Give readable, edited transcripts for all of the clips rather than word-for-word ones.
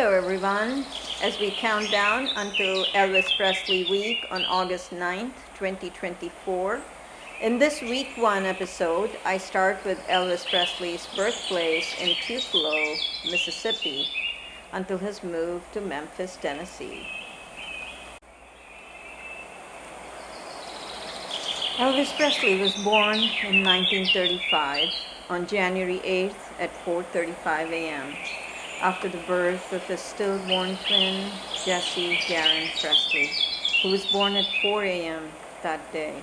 Hello, everyone. As we count down until Elvis Presley Week on August 9th, 2024, in this Week 1 episode, I start with Elvis Presley's birthplace in Tupelo, Mississippi, until his move to Memphis, Tennessee. Elvis Presley was born in 1935 on January 8th at 4:35 a.m. after the birth of his stillborn twin, Jesse Garen Presley, who was born at 4 a.m. that day.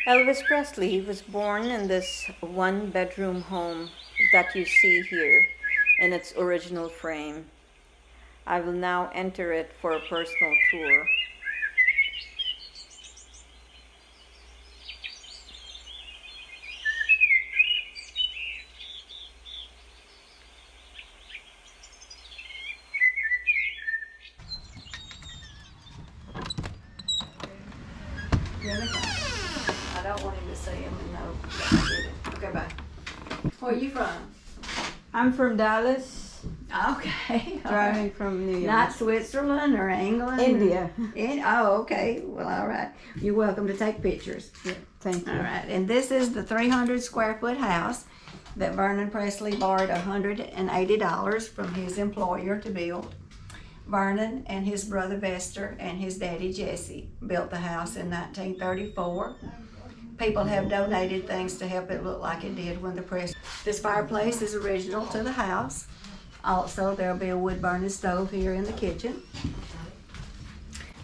Elvis Presley was born in this one-bedroom home that you see here in its original frame. I will now enter it for a personal tour. Really? I don't want him to see him and know that I did it. Okay, bye. Where are you from? I'm from Dallas, Okay. driving from New York. Not Switzerland or England? India. Okay. Well, all right. You're welcome to take pictures. Yeah, thank you. All right. And this is the 300 square foot house that Vernon Presley borrowed $180 from his employer to build. Vernon and his brother Vester and his daddy Jesse built the house in 1934. People have donated things to help it look like it did when the press. This fireplace is original to the house. Also, there'll be a wood burning stove here in the kitchen.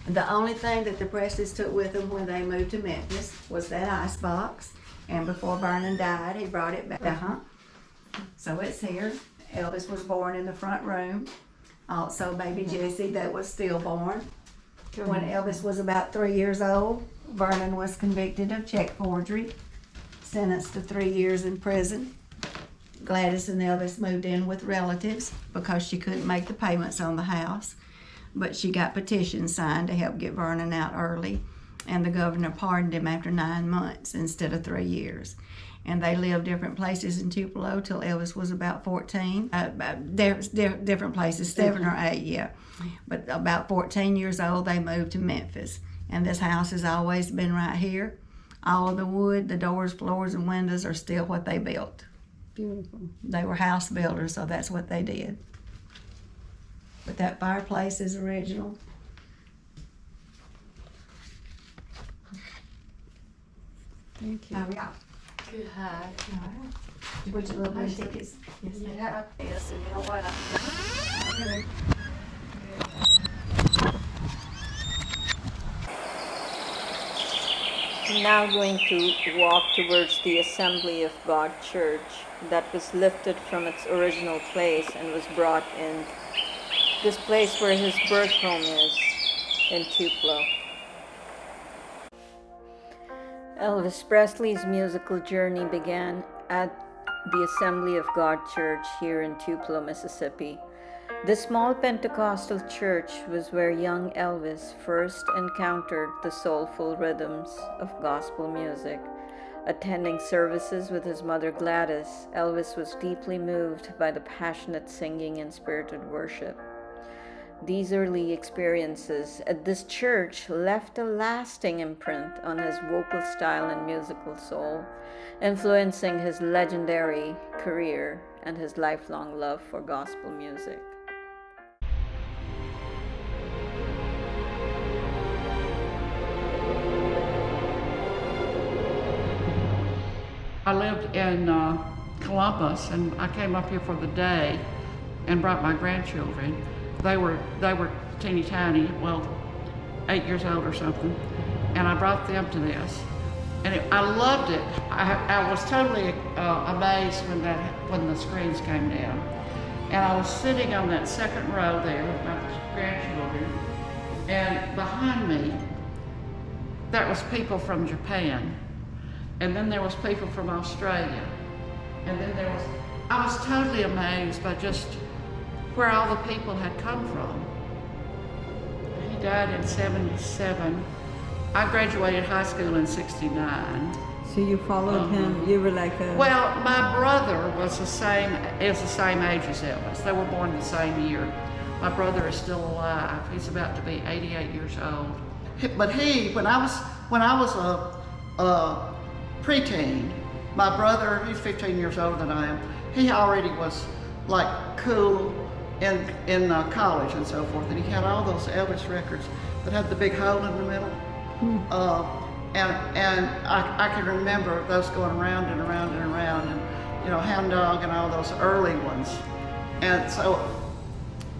The only thing that the Presleys took with them when they moved to Memphis was that ice box. And before Vernon died, he brought it back. So it's here. Elvis was born in the front room. Also, baby Jesse that was stillborn. When Elvis was about 3 years old, Vernon was convicted of check forgery, sentenced to 3 years in prison. Gladys and Elvis moved in with relatives because she couldn't make the payments on the house, but she got petitions signed to help get Vernon out early, and the governor pardoned him after 9 months instead of 3 years. And they lived different places in Tupelo till Elvis was about 14. Different places, 7 or 8, yeah. But about 14 years old, they moved to Memphis. And this house has always been right here. All of the wood, the doors, floors, and windows are still what they built. Beautiful. They were house builders, so that's what they did. But that fireplace is original. Thank you. How are y'all? Good. Hi. Did you put your little blue tickets? Yes, Yeah. Yes, and you know what? Okay. I'm now going to walk towards the Assembly of God Church that was lifted from its original place and was brought in this place where his birth home is, in Tupelo. Elvis Presley's musical journey began at the Assembly of God Church here in Tupelo, Mississippi. This small Pentecostal church was where young Elvis first encountered the soulful rhythms of gospel music. Attending services with his mother Gladys, Elvis was deeply moved by the passionate singing and spirited worship. These early experiences at this church left a lasting imprint on his vocal style and musical soul, influencing his legendary career and his lifelong love for gospel music. I lived in Columbus, and I came up here for the day and brought my grandchildren. They were teeny tiny, well, 8 years old or something, and I brought them to this, and I loved it. I was totally amazed when the screens came down, and I was sitting on that second row there with my grandchildren, and behind me there was people from Japan. And then there was people from Australia. And then I was totally amazed by just where all the people had come from. He died in 77. I graduated high school in 69. So you followed him. You were like a. Well, my brother was the same age as Elvis. They were born the same year. My brother is still alive. He's about to be 88 years old. But when I was a preteen, my brother, he's 15 years older than I am. He already was like cool in college and so forth, and he had all those Elvis records that had the big hole in the middle. And I can remember those going around and around and around, and you know, Hound Dog and all those early ones. And so,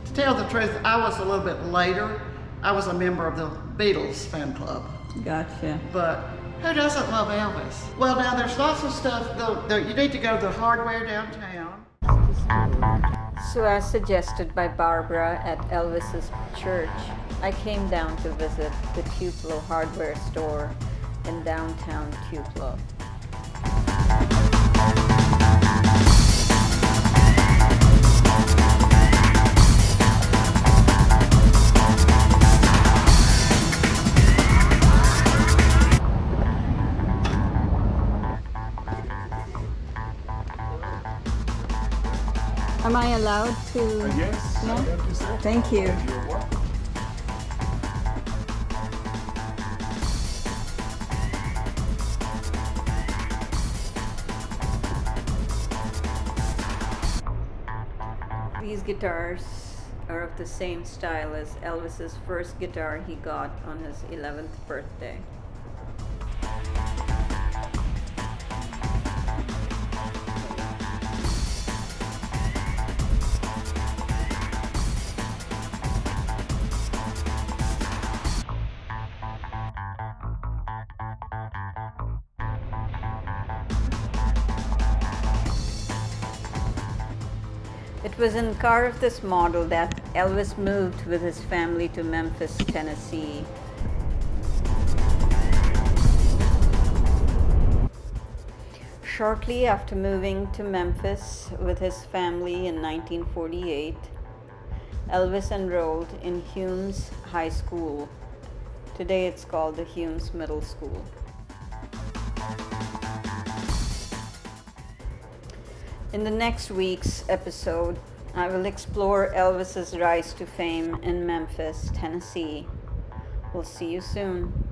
to tell the truth, I was a little bit later. I was a member of the Beatles fan club. Gotcha. But who doesn't love Elvis? Well, now there's lots of stuff. You need to go to the Hardware downtown. So, as suggested by Barbara at Elvis's church, I came down to visit the Tupelo hardware store in downtown Tupelo. Am I allowed to? Yes. No? I have to say. Thank you. You're welcome. These guitars are of the same style as Elvis's first guitar he got on his 11th birthday. It was in a car of this model that Elvis moved with his family to Memphis, Tennessee. Shortly after moving to Memphis with his family in 1948, Elvis enrolled in Humes High School. Today it's called the Humes Middle School. In the next week's episode, I will explore Elvis's rise to fame in Memphis, Tennessee. We'll see you soon.